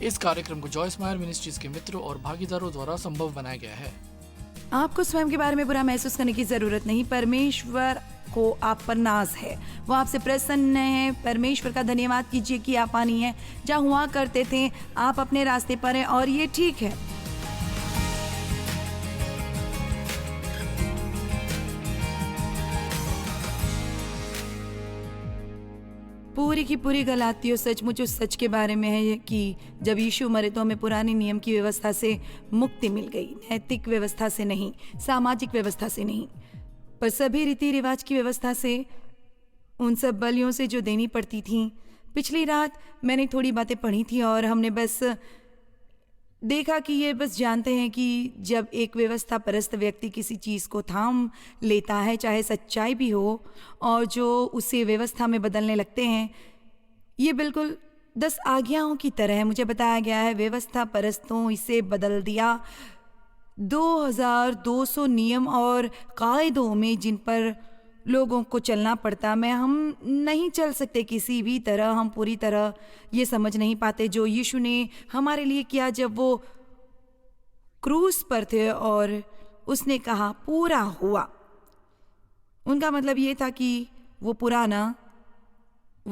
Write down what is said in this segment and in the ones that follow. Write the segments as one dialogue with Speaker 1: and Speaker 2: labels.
Speaker 1: इस कार्यक्रम को जॉयस मायर मिनिस्ट्रीज के मित्रों और भागीदारों द्वारा संभव बनाया गया है।
Speaker 2: आपको स्वयं के बारे में बुरा महसूस करने की जरूरत नहीं। परमेश्वर को आप पर नाज है, वो आपसे प्रसन्न है। परमेश्वर का धन्यवाद कीजिए कि आप पानी है जहाँ हुआ करते थे, आप अपने रास्ते पर हैं और ये ठीक है। पूरी की पूरी गलातियों सचमुच उस सच के बारे में है कि जब यीशु मरे तो हमें पुराने नियम की व्यवस्था से मुक्ति मिल गई, नैतिक व्यवस्था से नहीं, सामाजिक व्यवस्था से नहीं, पर सभी रीति रिवाज की व्यवस्था से, उन सब बलियों से जो देनी पड़ती थी। पिछली रात मैंने थोड़ी बातें पढ़ी थी और हमने बस देखा कि ये बस जानते हैं कि जब एक व्यवस्था परस्त व्यक्ति किसी चीज़ को थाम लेता है, चाहे सच्चाई भी हो, और जो उसे व्यवस्था में बदलने लगते हैं, ये बिल्कुल 10 आज्ञाओं की तरह है। मुझे बताया गया है व्यवस्था परस्तों इसे बदल दिया 2200 नियम और कायदों में जिन पर लोगों को चलना पड़ता। मैं हम नहीं चल सकते किसी भी तरह, हम पूरी तरह ये समझ नहीं पाते जो यीशु ने हमारे लिए किया जब वो क्रूस पर थे और उसने कहा पूरा हुआ। उनका मतलब ये था कि वो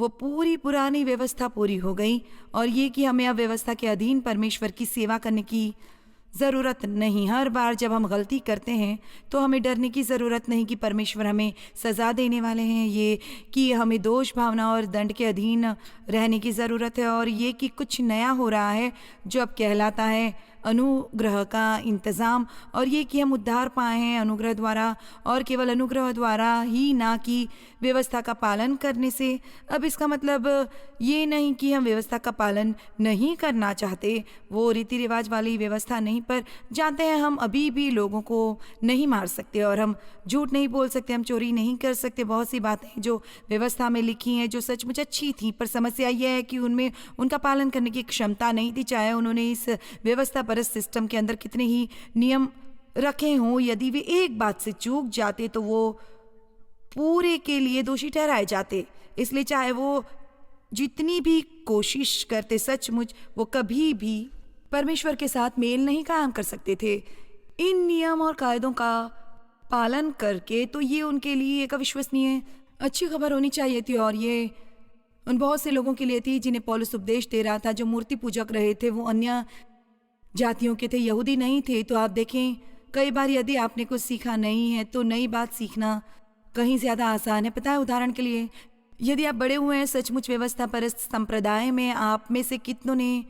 Speaker 2: पूरी पुरानी व्यवस्था पूरी हो गई और ये कि हमें अब व्यवस्था के अधीन परमेश्वर की सेवा करने की ज़रूरत नहीं। हर बार जब हम गलती करते हैं तो हमें डरने की ज़रूरत नहीं कि परमेश्वर हमें सज़ा देने वाले हैं, ये कि हमें दोष भावना और दंड के अधीन रहने की ज़रूरत है, और ये कि कुछ नया हो रहा है जो अब कहलाता है अनुग्रह का इंतज़ाम, और ये कि हम उद्धार पाए हैं अनुग्रह द्वारा और केवल अनुग्रह द्वारा ही, ना कि व्यवस्था का पालन करने से। अब इसका मतलब ये नहीं कि हम व्यवस्था का पालन नहीं करना चाहते, वो रीति रिवाज वाली व्यवस्था नहीं, पर जानते हैं हम अभी भी लोगों को नहीं मार सकते और हम झूठ नहीं बोल सकते, हम चोरी नहीं कर सकते। बहुत सी बातें जो व्यवस्था में लिखी हैं जो सचमुच अच्छी थी, पर समस्या यह है कि उनमें उनका पालन करने की क्षमता नहीं थी, चाहे उन्होंने इस व्यवस्था परस्त सिस्टम के अंदर कितने ही नियम रखे हों। यदि वे एक बात से चूक जाते तो वो पूरे के लिए दोषी ठहराए जाते। इसलिए चाहे वो जितनी भी कोशिश करते, सचमुच वो कभी भी परमेश्वर के साथ मेल नहीं कायम कर सकते थे इन नियम और कायदों का पालन करके। तो ये उनके लिए एक अविश्वसनीय अच्छी खबर होनी चाहिए थी, और ये उन बहुत से लोगों के लिए थी जिन्हें पौलुस उपदेश दे रहा था, जो मूर्ति पूजक रहे थे। वो अन्य जातियों के थे, यहूदी नहीं थे। तो आप देखें, कई बार यदि आपने कुछ सीखा नहीं है तो नई बात सीखना कहीं ज़्यादा आसान है। पता है, उदाहरण के लिए यदि आप बड़े हुए हैं सचमुच व्यवस्था परस्त संप्रदाय में, आप में से कितनों ने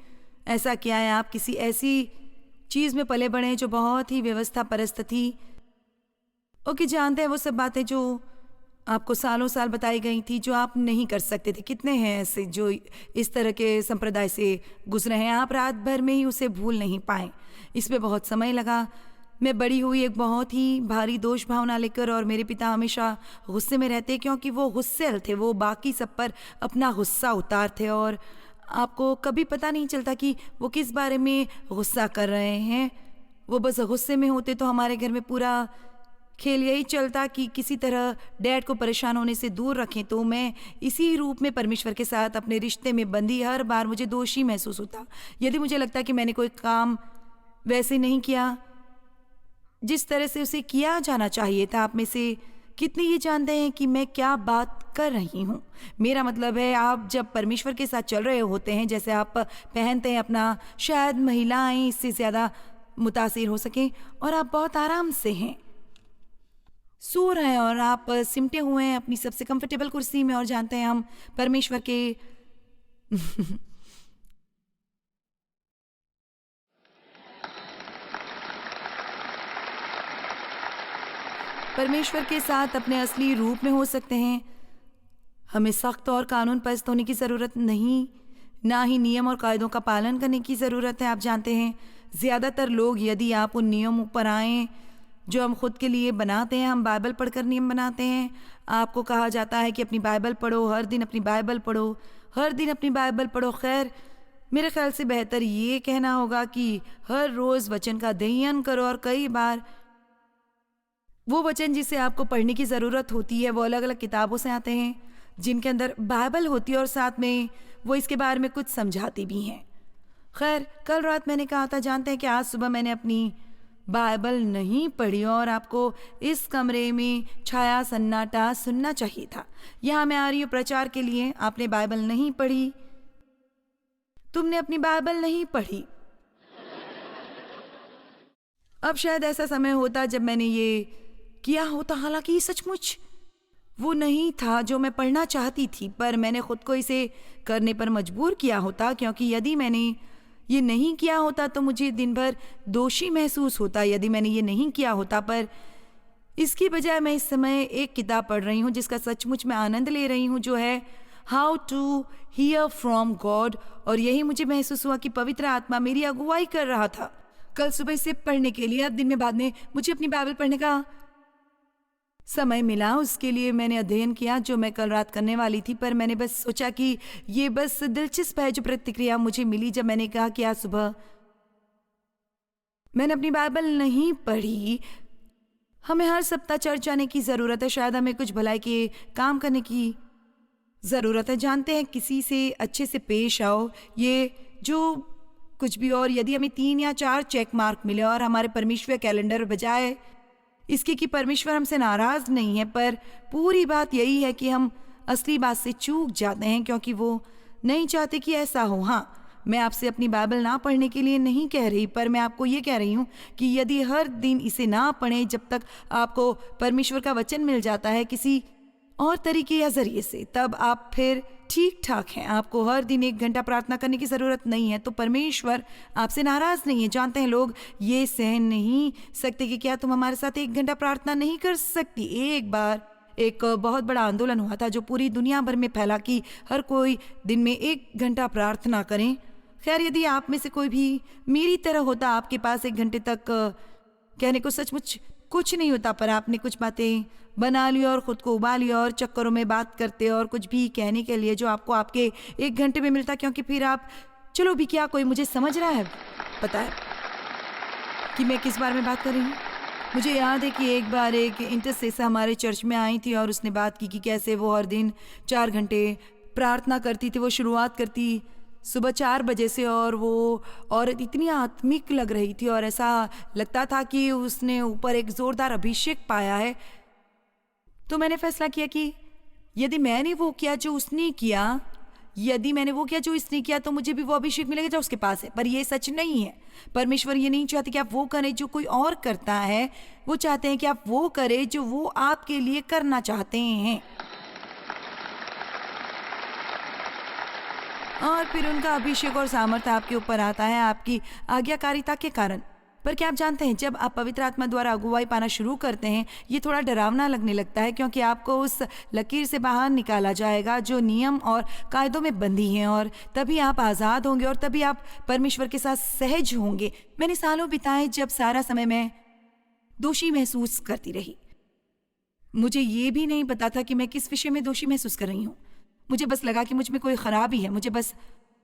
Speaker 2: ऐसा किया है? आप किसी ऐसी चीज़ में पले बड़े हैं जो बहुत ही व्यवस्था परस्त थी, और कि जानते हैं वो सब बातें जो आपको सालों साल बताई गई थी जो आप नहीं कर सकते थे। कितने हैं ऐसे जो इस तरह के संप्रदाय से गुजरे हैं, आप रात भर में ही उसे भूल नहीं पाए। इसमें बहुत समय लगा। मैं बड़ी हुई एक बहुत ही भारी दोष भावना लेकर, और मेरे पिता हमेशा गुस्से में रहते क्योंकि वो गुस्सैल थे। वो बाकी सब पर अपना गुस्सा उतारते और आपको कभी पता नहीं चलता कि वो किस बारे में गुस्सा कर रहे हैं। वो बस गुस्से में होते तो हमारे घर में पूरा खेल यही चलता कि किसी तरह डैड को परेशान होने से दूर रखें। तो मैं इसी रूप में परमेश्वर के साथ अपने रिश्ते में बंधी। हर बार मुझे दोषी महसूस होता यदि मुझे लगता कि मैंने कोई काम वैसे नहीं किया जिस तरह से उसे किया जाना चाहिए था। आप में से कितने ये जानते हैं कि मैं क्या बात कर रही हूँ? मेरा मतलब है, आप जब परमेश्वर के साथ चल रहे होते हैं, जैसे आप पहनते हैं अपना, शायद महिलाएं इससे ज़्यादा मुतासिर हो सकें, और आप बहुत आराम से हैं, सो रहे हैं और आप सिमटे हुए हैं अपनी सबसे कंफर्टेबल कुर्सी में, और जानते हैं हम परमेश्वर के परमेश्वर के साथ अपने असली रूप में हो सकते हैं। हमें सख्त और कानून परस्त होने की ज़रूरत नहीं, ना ही नियम और कायदों का पालन करने की ज़रूरत है। आप जानते हैं, ज़्यादातर लोग, यदि आप उन नियमों पर आएँ जो हम खुद के लिए बनाते हैं, हम बाइबल पढ़कर नियम बनाते हैं। आपको कहा जाता है कि अपनी बाइबल पढ़ो, हर दिन अपनी बाइबल पढ़ो, हर दिन अपनी बाइबल पढ़ो। खैर, मेरे ख्याल से बेहतर ये कहना होगा कि हर रोज़ वचन का अध्ययन करो, और कई बार वो वचन जिसे आपको पढ़ने की ज़रूरत होती है वो अलग अलग किताबों से आते हैं जिनके अंदर बाइबल होती है, और साथ में वो इसके बारे में कुछ समझाती भी हैं। खैर, कल रात मैंने कहा था, जानते हैं कि आज सुबह मैंने अपनी बाइबल नहीं पढ़ी और आपको इस कमरे में छाया सन्नाटा सुनना चाहिए था। यहाँ मैं आ रही हूँ प्रचार के लिए, आपने बाइबल नहीं पढ़ी, तुमने अपनी बाइबल नहीं पढ़ी। अब शायद ऐसा समय होता जब मैंने ये किया होता, हालांकि ये सचमुच वो नहीं था जो मैं पढ़ना चाहती थी, पर मैंने खुद को इसे करने पर मजबूर किया होता, क्योंकि यदि मैंने ये नहीं किया होता तो मुझे दिन भर दोषी महसूस होता। यदि मैंने ये नहीं किया होता, पर इसकी बजाय मैं इस समय एक किताब पढ़ रही हूँ जिसका सचमुच मैं आनंद ले रही हूँ, जो है how to hear from God. और यही मुझे महसूस हुआ कि पवित्र आत्मा मेरी अगुवाई कर रहा था कल सुबह इसे पढ़ने के लिए। अब दिन में बाद में मुझे अपनी बाइबल पढ़ने का समय मिला, उसके लिए मैंने अध्ययन किया जो मैं कल रात करने वाली थी, पर मैंने बस सोचा कि ये बस दिलचस्प है जो प्रतिक्रिया मुझे मिली जब मैंने कहा कि आज सुबह मैंने अपनी बाइबल नहीं पढ़ी। हमें हर सप्ताह चर्च जाने की ज़रूरत है, शायद हमें कुछ भलाई के काम करने की ज़रूरत है। जानते हैं, किसी से अच्छे से पेश आओ, ये जो कुछ भी, और यदि हमें 3 या 4 चेक मार्क मिले और हमारे परमेश्वर कैलेंडर बजाय इसके कि परमेश्वर हमसे नाराज़ नहीं है, पर पूरी बात यही है कि हम असली बात से चूक जाते हैं क्योंकि वो नहीं चाहते कि ऐसा हो। हाँ, मैं आपसे अपनी बाइबल ना पढ़ने के लिए नहीं कह रही, पर मैं आपको ये कह रही हूँ कि यदि हर दिन इसे ना पढ़ें जब तक आपको परमेश्वर का वचन मिल जाता है किसी और तरीके या जरिए से, तब आप फिर ठीक ठाक हैं। आपको हर दिन 1 घंटा प्रार्थना करने की ज़रूरत नहीं है, तो परमेश्वर आपसे नाराज़ नहीं है। जानते हैं, लोग ये सहन नहीं सकते कि क्या तुम हमारे साथ 1 घंटा प्रार्थना नहीं कर सकती। एक बार एक बहुत बड़ा आंदोलन हुआ था जो पूरी दुनिया भर में फैला कि हर कोई दिन में 1 घंटा प्रार्थना करें। खैर, यदि आप में से कोई भी मेरी तरह होता, आपके पास 1 घंटे तक कहने को सचमुच कुछ नहीं होता, पर आपने कुछ बातें बना ली और ख़ुद को उबाल लिया और चक्करों में बात करते और कुछ भी कहने के लिए जो आपको आपके 1 घंटे में मिलता, क्योंकि फिर आप, चलो भी क्या कोई मुझे समझ रहा है, पता है कि मैं किस बारे में बात कर रही हूँ। मुझे याद है कि एक बार एक इंटरसेसर हमारे चर्च में आई थी और उसने बात की कि कैसे वो हर दिन 4 घंटे प्रार्थना करती थी। वो शुरुआत करती सुबह 4 बजे से, और वो औरत इतनी आत्मिक लग रही थी और ऐसा लगता था कि उसने ऊपर एक ज़ोरदार अभिषेक पाया है। तो मैंने फैसला किया कि यदि मैंने वो किया जो उसने किया, यदि मैंने वो किया जो इसने किया, तो मुझे भी वो अभिषेक मिलेगा जो उसके पास है। पर ये सच नहीं है। परमेश्वर ये नहीं चाहते कि आप वो करें जो कोई और करता है, वो चाहते हैं कि आप वो करें जो वो आपके लिए करना चाहते हैं। और फिर उनका अभिषेक और सामर्थ्य आपके ऊपर आता है आपकी आज्ञाकारिता के कारण। पर क्या आप जानते हैं, जब आप पवित्र आत्मा द्वारा अगुवाई पाना शुरू करते हैं, ये थोड़ा डरावना लगने लगता है, क्योंकि आपको उस लकीर से बाहर निकाला जाएगा जो नियम और कायदों में बंधी हैं, और तभी आप आज़ाद होंगे और तभी आप परमेश्वर के साथ सहज होंगे। मैंने सालों बिताए जब सारा समय मैं दोषी महसूस करती रही। मुझे ये भी नहीं पता था कि मैं किस विषय में दोषी महसूस कर रही हूँ। मुझे बस लगा कि मुझ में कोई खराबी है, मुझे बस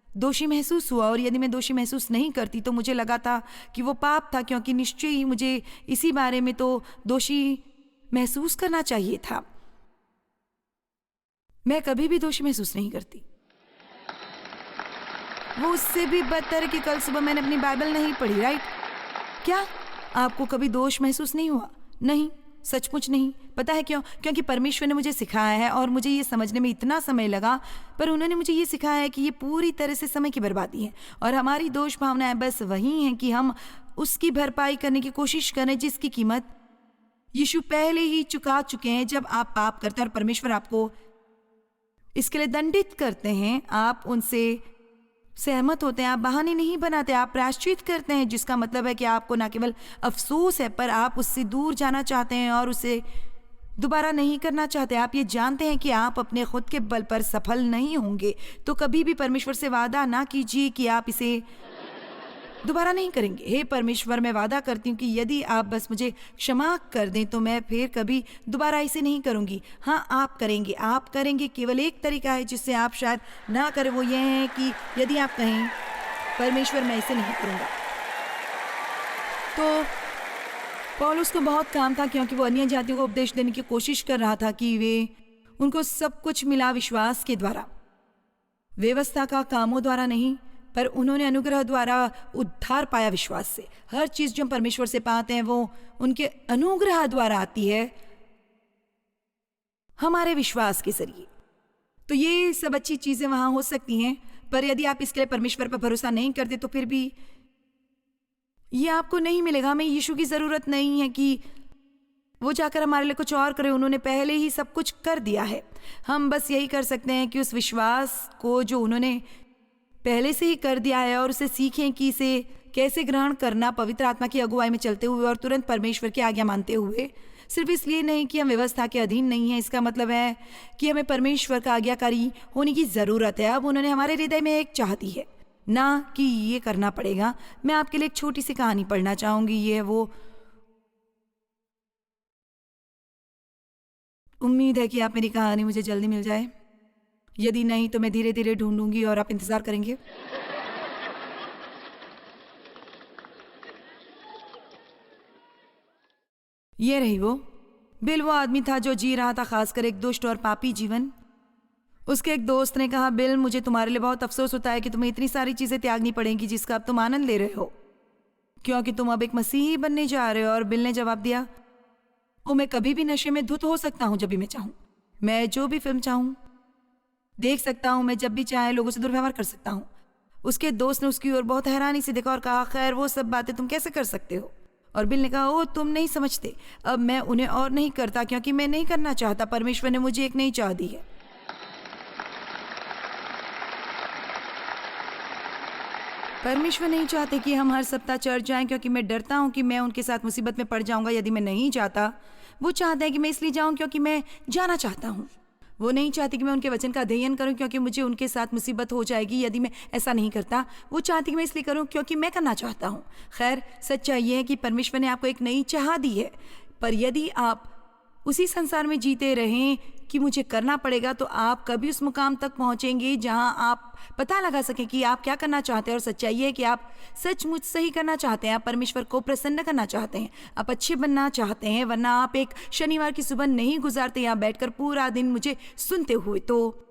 Speaker 2: दोषी महसूस हुआ, और यदि मैं दोषी महसूस नहीं करती तो मुझे लगा था कि वो पाप था, क्योंकि निश्चय ही मुझे इसी बारे में तो दोषी महसूस करना चाहिए था। मैं कभी भी दोषी महसूस नहीं करती। वो उससे भी बदतर है कि कल सुबह मैंने अपनी बाइबल नहीं पढ़ी, राइट? क्या आपको कभी दोष महसूस नहीं हुआ? नहीं, सचमुच नहीं। पता है क्यों? क्योंकि परमेश्वर ने मुझे सिखाया है, और मुझे ये समझने में इतना समय लगा, पर उन्होंने मुझे ये सिखाया है कि ये पूरी तरह से समय की बर्बादी है, और हमारी दोष भावनाएं बस वही हैं कि हम उसकी भरपाई करने की कोशिश करें जिसकी कीमत यीशु पहले ही चुका चुके हैं। जब आप पाप करते हैं और परमेश्वर आपको इसके लिए दंडित करते हैं, आप उनसे सहमत होते हैं, आप बहाने नहीं बनाते, आप प्रायश्चित करते हैं, जिसका मतलब है कि आपको न केवल अफसोस है, पर आप उससे दूर जाना चाहते हैं और उसे दोबारा नहीं करना चाहते। आप ये जानते हैं कि आप अपने खुद के बल पर सफल नहीं होंगे, तो कभी भी परमेश्वर से वादा ना कीजिए कि आप इसे दोबारा नहीं करेंगे। हे परमेश्वर, मैं वादा करती हूँ कि यदि आप बस मुझे क्षमा कर दें तो मैं फिर कभी दोबारा इसे नहीं करूँगी। हाँ, आप करेंगे, आप करेंगे। केवल एक तरीका है जिससे आप शायद ना करें, वो ये है कि यदि आप कहें परमेश्वर मैं इसे नहीं करूँगा। तो पौलुस को बहुत काम था, क्योंकि वो अन्य जातियों को उपदेश देने की कोशिश कर रहा था कि वे उनको सब कुछ मिला विश्वास के द्वारा, व्यवस्था का कामों द्वारा नहीं, पर उन्होंने अनुग्रह द्वारा उद्धार पाया विश्वास से। हर चीज जो हम परमेश्वर से पाते हैं वो उनके अनुग्रह द्वारा आती है, हमारे विश्वास के जरिए। तो ये सब अच्छी चीजें वहां हो सकती हैं, पर यदि आप इसके लिए परमेश्वर पर भरोसा नहीं करते तो फिर भी ये आपको नहीं मिलेगा। हमें यीशु की जरूरत नहीं है कि वो जाकर हमारे लिए कुछ और करे, उन्होंने पहले ही सब कुछ कर दिया है। हम बस यही कर सकते हैं कि उस विश्वास को जो उन्होंने पहले से ही कर दिया है और उसे सीखें कि इसे कैसे ग्रहण करना, पवित्र आत्मा की अगुवाई में चलते हुए और तुरंत परमेश्वर की आज्ञा मानते हुए। सिर्फ इसलिए नहीं कि हम व्यवस्था के अधीन नहीं हैं, इसका मतलब है कि हमें परमेश्वर का आज्ञाकारी होने की ज़रूरत है। अब उन्होंने हमारे हृदय में एक चाह दी है, ना कि ये करना पड़ेगा। मैं आपके लिए एक छोटी सी कहानी पढ़ना चाहूँगी। ये वो, उम्मीद है कि आप मेरी कहानी मुझे जल्दी मिल जाए, यदि नहीं तो मैं धीरे धीरे ढूंढूंगी और आप इंतज़ार करेंगे। ये रही वो बिल, वो आदमी था जो जी रहा था खासकर एक दुष्ट और पापी जीवन। उसके एक दोस्त ने कहा, बिल मुझे तुम्हारे लिए बहुत अफसोस होता है कि तुम्हें इतनी सारी चीज़ें त्यागनी पड़ेंगी जिसका अब तुम आनंद ले रहे हो, क्योंकि तुम अब एक मसीही बनने जा रहे हो। और बिल ने जवाब दिया, ओ मैं कभी भी नशे में धुत हो सकता हूँ जब भी मैं चाहूँ, मैं जो भी फिल्म चाहूँ देख सकता हूँ, मैं जब भी चाहे लोगों से दुर्व्यवहार कर सकता हूँ। उसके दोस्त ने उसकी ओर बहुत हैरानी से देखा और कहा, खैर वो सब बातें तुम कैसे कर सकते हो? और बिल ने कहा, ओ तुम नहीं समझते, अब मैं उन्हें और नहीं करता क्योंकि मैं नहीं करना चाहता। परमेश्वर ने मुझे एक नई चाह दी है। परमेश्वर नहीं चाहते कि हम हर सप्ताह चर्च जाएं क्योंकि मैं डरता हूं कि मैं उनके साथ मुसीबत में पड़ जाऊंगा यदि मैं नहीं जाता। वो चाहते हैं कि मैं इसलिए जाऊं क्योंकि मैं जाना चाहता हूं। वो नहीं चाहते कि मैं उनके वचन का अध्ययन करूं क्योंकि मुझे उनके साथ मुसीबत हो जाएगी यदि मैं ऐसा नहीं करता। वो चाहते कि मैं इसलिए करूं क्योंकि मैं करना चाहता हूं। खैर, सच्चाई ये है कि परमेश्वर ने आपको एक नई चाह दी है, पर यदि आप उसी संसार में जीते रहें कि मुझे करना पड़ेगा, तो आप कभी उस मुकाम तक पहुंचेंगे जहां आप पता लगा सकें कि आप क्या करना चाहते हैं। और सच्चाई है कि आप सचमुच सही करना चाहते हैं, आप परमेश्वर को प्रसन्न करना चाहते हैं, आप अच्छे बनना चाहते हैं, वरना आप एक शनिवार की सुबह नहीं गुजारते यहाँ बैठकर पूरा दिन मुझे सुनते हुए। तो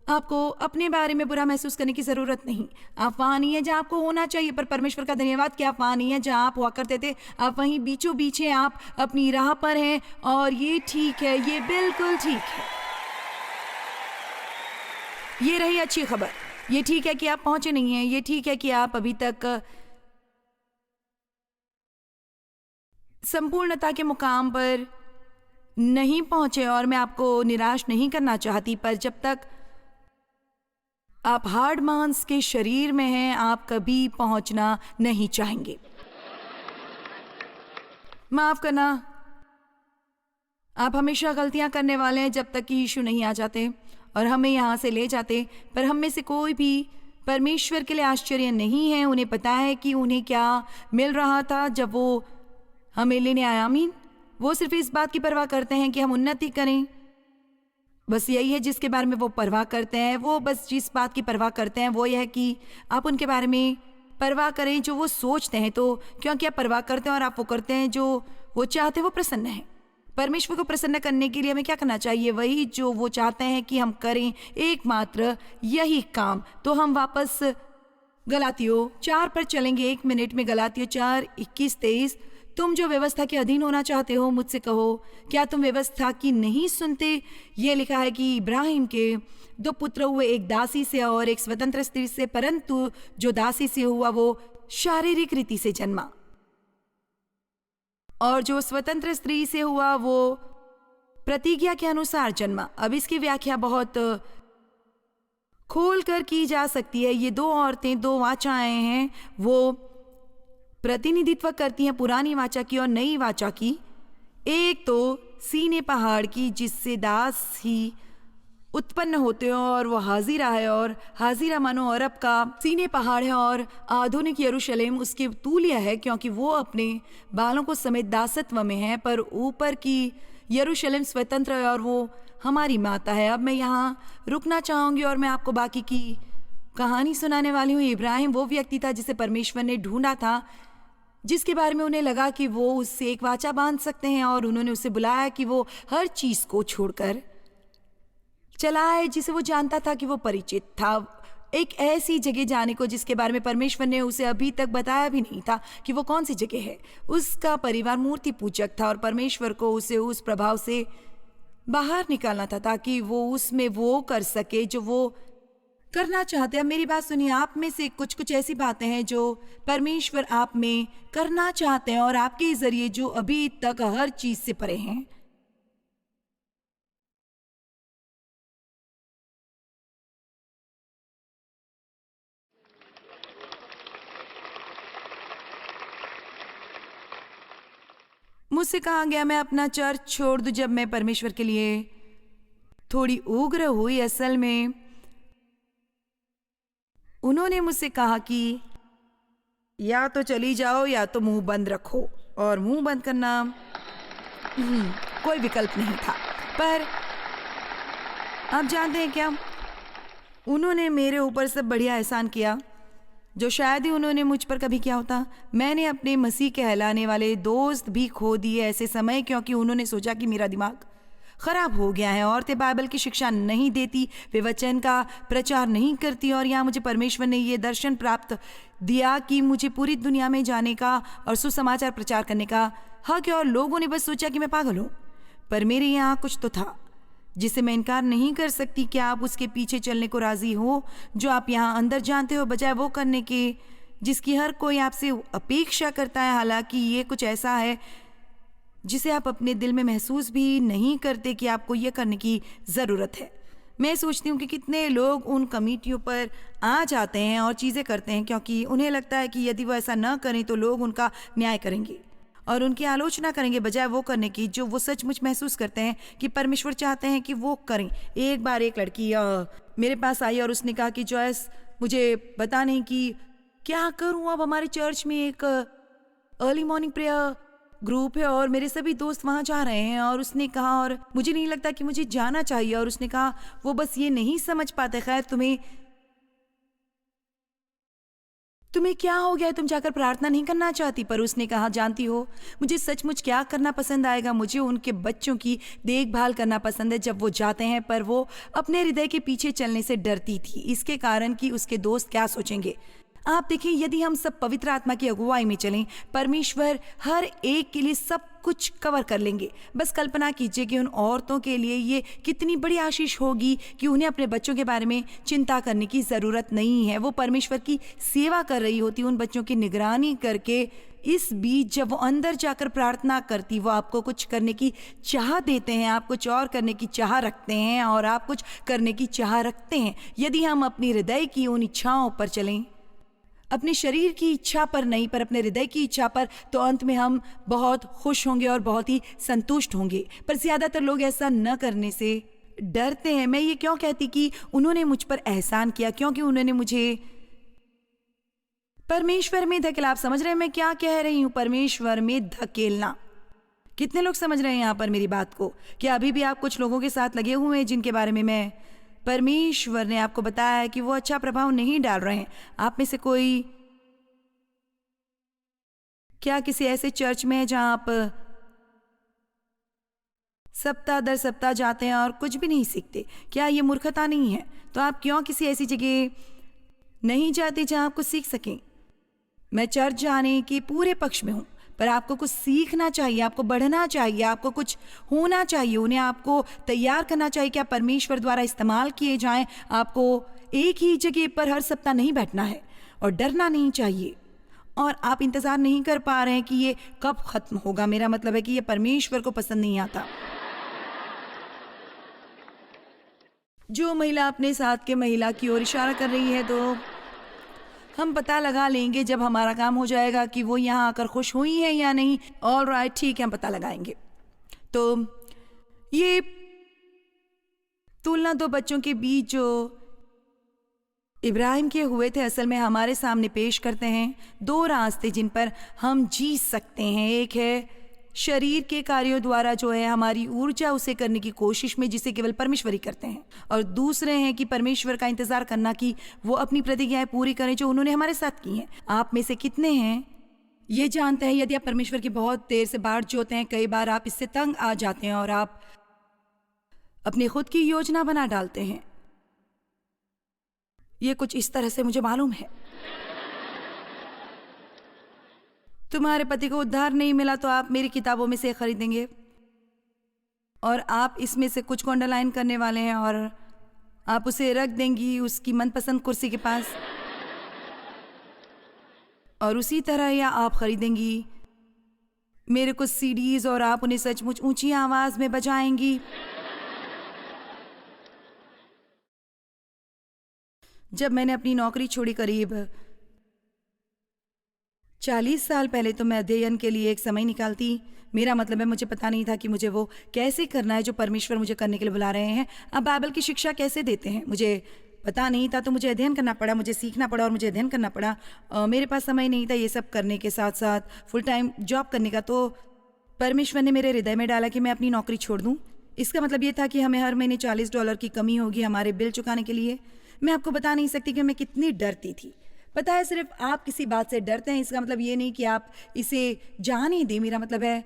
Speaker 2: आपको अपने बारे में बुरा महसूस करने की ज़रूरत नहीं। आप वहाँ नहीं है जहाँ आपको होना चाहिए, पर परमेश्वर का धन्यवाद कि आप वहाँ नहीं है जहाँ आप हुआ करते थे। आप वहीं बीचों बीच हैं, आप अपनी राह पर हैं और ये ठीक है, ये बिल्कुल ठीक है। ये रही अच्छी खबर। ये ठीक है कि आप पहुंचे नहीं हैं, ये ठीक है कि आप अभी तक संपूर्णता के मुकाम पर नहीं पहुंचे, और मैं आपको निराश नहीं करना चाहती, पर जब तक आप हार्ड मांस के शरीर में हैं आप कभी पहुंचना नहीं चाहेंगे। माफ करना, आप हमेशा गलतियां करने वाले हैं जब तक कि यीशु नहीं आ जाते और हमें यहाँ से ले जाते। पर हम में से कोई भी परमेश्वर के लिए आश्चर्य नहीं है। उन्हें पता है कि उन्हें क्या मिल रहा था जब वो हमें लेने आया। आमीन। वो सिर्फ इस बात की परवाह करते हैं कि हम उन्नति करें, बस यही है जिसके बारे में वो परवाह करते हैं। वो बस जिस बात की परवाह करते हैं वो यह है कि आप उनके बारे में परवाह करें जो वो सोचते हैं। तो क्योंकि आप परवाह करते हैं और आप वो करते हैं जो वो चाहते हैं, वो प्रसन्न है। परमेश्वर को प्रसन्न करने के लिए हमें क्या करना चाहिए? वही जो वो चाहते हैं कि हम करें, एकमात्र यही काम। तो हम वापस गलातियों 4 पर चलेंगे 1 मिनट में। गलातियों 4:21-23। तुम जो व्यवस्था के अधीन होना चाहते हो मुझसे कहो, क्या तुम व्यवस्था की नहीं सुनते? ये लिखा है कि इब्राहिम के 2 पुत्र हुए, एक दासी से और एक स्वतंत्र स्त्री से, परंतु जो दासी से हुआ वो शारीरिक रीति से जन्मा और जो स्वतंत्र स्त्री से हुआ वो प्रतिज्ञा के अनुसार जन्मा। अब इसकी व्याख्या बहुत खोल कर की जा सकती है। ये 2 औरतें, 2 वाचाएं हैं, वो प्रतिनिधित्व करती हैं पुरानी वाचा की और नई वाचा की। एक तो सीने पहाड़ की जिससे दास ही उत्पन्न होते हैं और वो हाजिरा है, और हाजिरा मानो अरब का सीने पहाड़ है, और आधुनिक यरूशलेम उसके तुल्य है क्योंकि वो अपने बालों को समेत दासत्व में है। पर ऊपर की यरूशलेम स्वतंत्र है और वो हमारी माता है। अब मैं यहाँ रुकना चाहूँगी और मैं आपको बाकी की कहानी सुनाने वाली हूँ। इब्राहिम वो व्यक्ति था जिसे परमेश्वर ने ढूंढा था, जिसके बारे में उन्हें लगा कि वो उससे एक वाचा बांध सकते हैं, और उन्होंने उसे बुलाया कि वो हर चीज़ को छोड़कर चला है जिसे वो जानता था कि वो परिचित था। एक ऐसी जगह जाने को जिसके बारे में परमेश्वर ने उसे अभी तक बताया भी नहीं था कि वो कौन सी जगह है। उसका परिवार मूर्ति पूजक था और परमेश्वर को उसे उस प्रभाव से बाहर निकालना था ताकि वो उसमें वो कर सके जो वो करना चाहते हैं। मेरी बात सुनिए, आप में से कुछ कुछ ऐसी बातें हैं जो परमेश्वर आप में करना चाहते हैं और आपके जरिए जो अभी तक हर चीज से परे हैं। मुझसे कहा गया मैं अपना चर्च छोड़ दूं जब मैं परमेश्वर के लिए थोड़ी उग्र हुई। असल में उन्होंने मुझसे कहा कि या तो चली जाओ या तो मुंह बंद रखो, और मुंह बंद करना कोई विकल्प नहीं था। पर आप जानते हैं क्या, उन्होंने मेरे ऊपर सब बढ़िया एहसान किया जो शायद ही उन्होंने मुझ पर कभी किया होता। मैंने अपने मसीह कहलाने वाले दोस्त भी खो दिए ऐसे समय, क्योंकि उन्होंने सोचा कि मेरा दिमाग खराब हो गया है। औरतें बाइबल की शिक्षा नहीं देती, वे वचन का प्रचार नहीं करती, और यहाँ मुझे परमेश्वर ने ये दर्शन प्राप्त दिया कि मुझे पूरी दुनिया में जाने का और सुसमाचार प्रचार करने का हक है। और लोगों ने बस सोचा कि मैं पागल हूँ, पर मेरे यहाँ कुछ तो था जिसे मैं इनकार नहीं कर सकती। क्या आप उसके पीछे चलने को राजी हो जो आप यहाँ अंदर जानते हो, बजाय वो करने के जिसकी हर कोई आपसे अपेक्षा करता है? हालांकि ये कुछ ऐसा है जिसे आप अपने दिल में महसूस भी नहीं करते कि आपको ये करने की ज़रूरत है। मैं सोचती हूँ कि कितने लोग उन कमेटियों पर आ जाते हैं और चीज़ें करते हैं क्योंकि उन्हें लगता है कि यदि वो ऐसा न करें तो लोग उनका न्याय करेंगे और उनकी आलोचना करेंगे, बजाय वो करने की जो वो सचमुच महसूस करते हैं कि परमेश्वर चाहते हैं कि वो करें। एक बार एक लड़की मेरे पास आई और उसने कहा कि जॉयस, मुझे पता नहीं कि क्या करूं। अब हमारे चर्च में एक अर्ली मॉर्निंग प्रेयर ग्रुप है और मेरे सभी दोस्त वहाँ जा रहे हैं, और उसने कहा, और मुझे नहीं लगता कि मुझे जाना चाहिए। और उसने कहा वो बस ये नहीं समझ पाते। खैर, तुम्हें क्या हो गया, तुम जाकर प्रार्थना नहीं करना चाहती? पर उसने कहा, जानती हो मुझे सचमुच क्या करना पसंद आएगा? मुझे उनके बच्चों की देखभाल करना पसंद है जब वो जाते हैं। पर वो अपने हृदय के पीछे चलने से डरती थी, इसके कारण कि उसके दोस्त क्या सोचेंगे। आप देखें, यदि हम सब पवित्र आत्मा की अगुवाई में चलें, परमेश्वर हर एक के लिए सब कुछ कवर कर लेंगे। बस कल्पना कीजिए कि उन औरतों के लिए ये कितनी बड़ी आशीष होगी कि उन्हें अपने बच्चों के बारे में चिंता करने की ज़रूरत नहीं है। वो परमेश्वर की सेवा कर रही होती, उन बच्चों की निगरानी करके। इस बीच जब वो अंदर जाकर प्रार्थना करती, वो आपको कुछ करने की चाह देते हैं, आप कुछ और करने की चाह रखते हैं और आप कुछ करने की चाह रखते हैं। यदि हम अपनी हृदय की उन इच्छाओं पर चलें, अपने शरीर की इच्छा पर नहीं पर अपने हृदय की इच्छा पर, तो अंत में हम बहुत खुश होंगे और बहुत ही संतुष्ट होंगे। पर ज्यादातर लोग ऐसा न करने से डरते हैं। मैं ये क्यों कहती कि उन्होंने मुझ पर एहसान किया? क्योंकि उन्होंने मुझे परमेश्वर में धकेला। आप समझ रहे हैं मैं क्या कह रही हूँ? परमेश्वर में धकेलना। कितने लोग समझ रहे हैं यहाँ पर मेरी बात को? क्या अभी भी आप कुछ लोगों के साथ लगे हुए हैं जिनके बारे में मैं परमेश्वर ने आपको बताया है कि वो अच्छा प्रभाव नहीं डाल रहे हैं? आप में से कोई क्या किसी ऐसे चर्च में है जहां आप सप्ताह दर सप्ताह जाते हैं और कुछ भी नहीं सीखते? क्या ये मूर्खता नहीं है? तो आप क्यों किसी ऐसी जगह नहीं जाते जहां आप कुछ सीख सकें? मैं चर्च जाने के पूरे पक्ष में हूं, पर आपको कुछ सीखना चाहिए, आपको बढ़ना चाहिए, आपको कुछ होना चाहिए, उन्हें आपको तैयार करना चाहिए कि आप परमेश्वर द्वारा इस्तेमाल किए जाएं। आपको एक ही जगह पर हर सप्ताह नहीं बैठना है और डरना नहीं चाहिए, और आप इंतज़ार नहीं कर पा रहे हैं कि ये कब खत्म होगा। मेरा मतलब है कि ये परमेश्वर को पसंद नहीं आता। जो महिला अपने साथ के महिला की ओर इशारा कर रही है, तो हम पता लगा लेंगे जब हमारा काम हो जाएगा कि वो यहाँ आकर खुश हुई है या नहीं। ऑल राइट, ठीक है, हम पता लगाएंगे। तो ये तुलना दो बच्चों के बीच जो इब्राहिम के हुए थे असल में हमारे सामने पेश करते हैं दो रास्ते जिन पर हम जी सकते हैं। एक है शरीर के कार्यों द्वारा, जो है हमारी ऊर्जा उसे करने की कोशिश में जिसे केवल परमेश्वर ही करते हैं, और दूसरे हैं कि परमेश्वर का इंतजार करना कि वो अपनी प्रतिज्ञाएं पूरी करें जो उन्होंने हमारे साथ की हैं। आप में से कितने हैं ये जानते हैं, यदि आप परमेश्वर की बहुत देर से बाट जोते हैं, कई बार आप इससे तंग आ जाते हैं और आप अपनी खुद की योजना बना डालते हैं। ये कुछ इस तरह से मुझे मालूम है। तुम्हारे पति को उद्धार नहीं मिला तो आप मेरी किताबों में से खरीदेंगे और आप इसमें से कुछ को अंडरलाइन करने वाले हैं और आप उसे रख देंगी उसकी मनपसंद कुर्सी के पास, और उसी तरह या आप खरीदेंगी मेरे कुछ सीडीज और आप उन्हें सचमुच ऊंची आवाज में बजाएंगी। जब मैंने अपनी नौकरी छोड़ी करीब 40 साल पहले, तो मैं अध्ययन के लिए एक समय निकालती। मेरा मतलब है मुझे पता नहीं था कि मुझे वो कैसे करना है जो परमेश्वर मुझे करने के लिए बुला रहे हैं। अब बाइबल की शिक्षा कैसे देते हैं मुझे पता नहीं था, तो मुझे अध्ययन करना पड़ा, मुझे सीखना पड़ा और मुझे अध्ययन करना पड़ा। मेरे पास समय नहीं था ये सब करने के साथ साथ फुल टाइम जॉब करने का। तो परमेश्वर ने मेरे हृदय में डाला कि मैं अपनी नौकरी छोड़ दूं। इसका मतलब ये था कि हमें हर महीने $40 की कमी होगी हमारे बिल चुकाने के लिए। मैं आपको बता नहीं सकती कि मैं कितनी डरती थी। पता है, सिर्फ आप किसी बात से डरते हैं इसका मतलब ये नहीं कि आप इसे जाने दें। मेरा मतलब है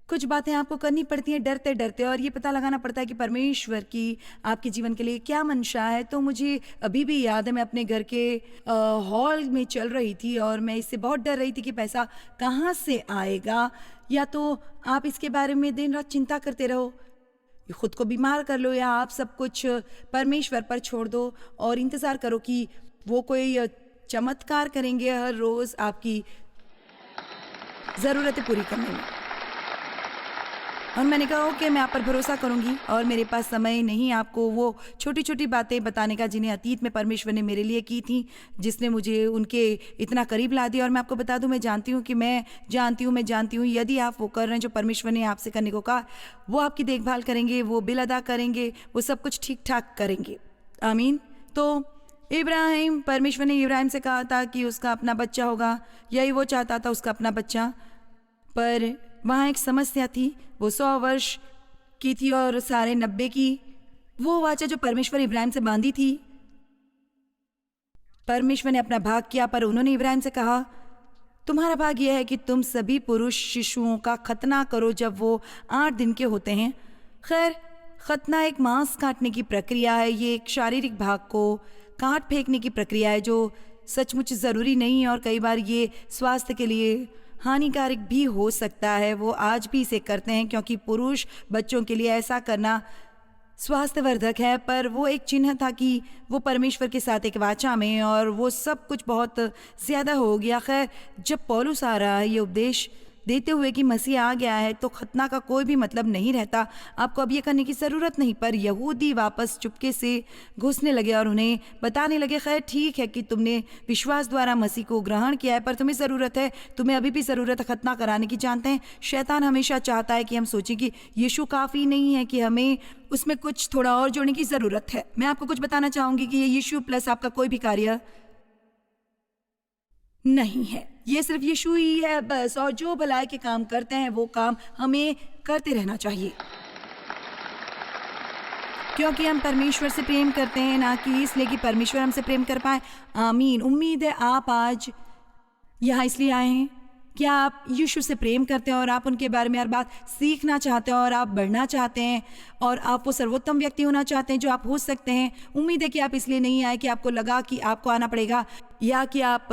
Speaker 2: कुछ बातें आपको करनी पड़ती हैं डरते डरते, और ये पता लगाना पड़ता है कि परमेश्वर की आपके जीवन के लिए क्या मंशा है। तो मुझे अभी भी याद है, मैं अपने घर के हॉल में चल रही थी और मैं इससे बहुत डर रही थी कि पैसा कहाँ से आएगा। या तो आप इसके बारे में दिन रात चिंता करते रहो, खुद को बीमार कर लो, या आप सब कुछ परमेश्वर पर छोड़ दो और इंतज़ार करो कि वो कोई चमत्कार करेंगे हर रोज़ आपकी ज़रूरतें पूरी करने में। और मैंने कहा ओके, मैं आप पर भरोसा करूंगी। और मेरे पास समय नहीं आपको वो छोटी छोटी बातें बताने का जिन्हें अतीत में परमेश्वर ने मेरे लिए की थी, जिसने मुझे उनके इतना करीब ला दिया। और मैं आपको बता दूं, मैं जानती हूँ यदि आप वो कर रहे हैं जो परमेश्वर ने आपसे करने को कहा, वो आपकी देखभाल करेंगे, वो बिल अदा करेंगे, वो सब कुछ ठीक ठाक करेंगे। आमीन। तो इब्राहिम, परमेश्वर ने इब्राहिम से कहा था कि उसका अपना बच्चा होगा, यही वो चाहता था, उसका अपना बच्चा। पर वहाँ एक समस्या थी, वो 100 वर्ष की थी और सारे 90 की। वो वाचा जो परमेश्वर इब्राहिम से बांधी थी, परमेश्वर ने अपना भाग किया, पर उन्होंने इब्राहिम से कहा तुम्हारा भाग यह है कि तुम सभी पुरुष शिशुओं का खतना करो जब वो 8 दिन के होते हैं। खैर, खतना एक मांस काटने की प्रक्रिया है, ये एक शारीरिक भाग को काट फेंकने की प्रक्रिया है जो सचमुच ज़रूरी नहीं है और कई बार ये स्वास्थ्य के लिए हानिकारक भी हो सकता है। वो आज भी इसे करते हैं क्योंकि पुरुष बच्चों के लिए ऐसा करना स्वास्थ्यवर्धक है, पर वो एक चिन्ह था कि वो परमेश्वर के साथ एक वाचा में, और वो सब कुछ बहुत ज़्यादा हो गया। खैर, जब पौलुस आ रहा है ये उपदेश देते हुए कि मसीह आ गया है, तो खतना का कोई भी मतलब नहीं रहता, आपको अब ये करने की ज़रूरत नहीं। पर यहूदी वापस चुपके से घुसने लगे और उन्हें बताने लगे, खैर ठीक है कि तुमने विश्वास द्वारा मसीह को ग्रहण किया है, पर तुम्हें ज़रूरत है, तुम्हें अभी भी ज़रूरत है खतना कराने की। जानते हैं, शैतान हमेशा चाहता है कि हम सोचें कि यीशु काफ़ी नहीं है, कि हमें उसमें कुछ थोड़ा और जोड़ने की ज़रूरत है। मैं आपको कुछ बताना चाहूँगी कि ये यीशु प्लस आपका कोई भी कार्य नहीं है, ये सिर्फ यीशु ही है बस। और जो भलाई के काम करते हैं वो काम हमें करते रहना चाहिए, क्योंकि हम परमेश्वर से प्रेम करते हैं, ना कि इसलिए कि परमेश्वर हमसे प्रेम कर पाए। आमीन। उम्मीद है आप आज यहाँ इसलिए आए हैं कि आप यीशु से प्रेम करते हैं और आप उनके बारे में हर बात सीखना चाहते हैं और आप बढ़ना चाहते हैं और आप वो सर्वोत्तम व्यक्ति होना चाहते हैं जो आप हो सकते हैं। उम्मीद है कि आप इसलिए नहीं आए कि आपको लगा कि आपको आना पड़ेगा, या कि आप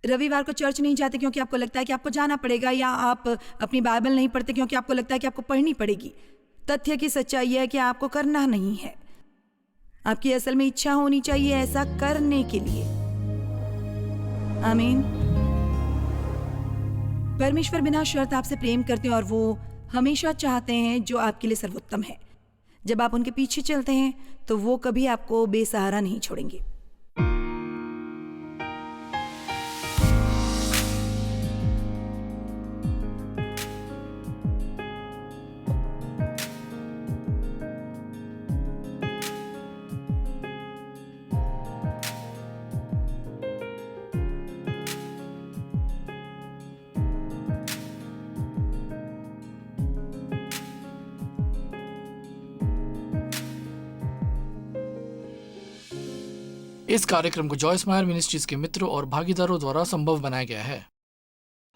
Speaker 2: रविवार को चर्च नहीं जाते क्योंकि आपको लगता है कि आपको जाना पड़ेगा, या आप अपनी बाइबल नहीं पढ़ते क्योंकि आपको लगता है कि आपको पढ़नी पड़ेगी। तथ्य की सच्चाई है कि आपको करना नहीं है, आपकी असल में इच्छा होनी चाहिए ऐसा करने के लिए। आमीन। परमेश्वर बिना शर्त आपसे प्रेम करते हैं और वो हमेशा चाहते हैं जो आपके लिए सर्वोत्तम है। जब आप उनके पीछे चलते हैं तो वो कभी आपको बेसहारा नहीं छोड़ेंगे।
Speaker 1: इस कार्यक्रम को जॉयस मायर मिनिस्ट्रीज के मित्रों और भागीदारों द्वारा संभव बनाया गया है।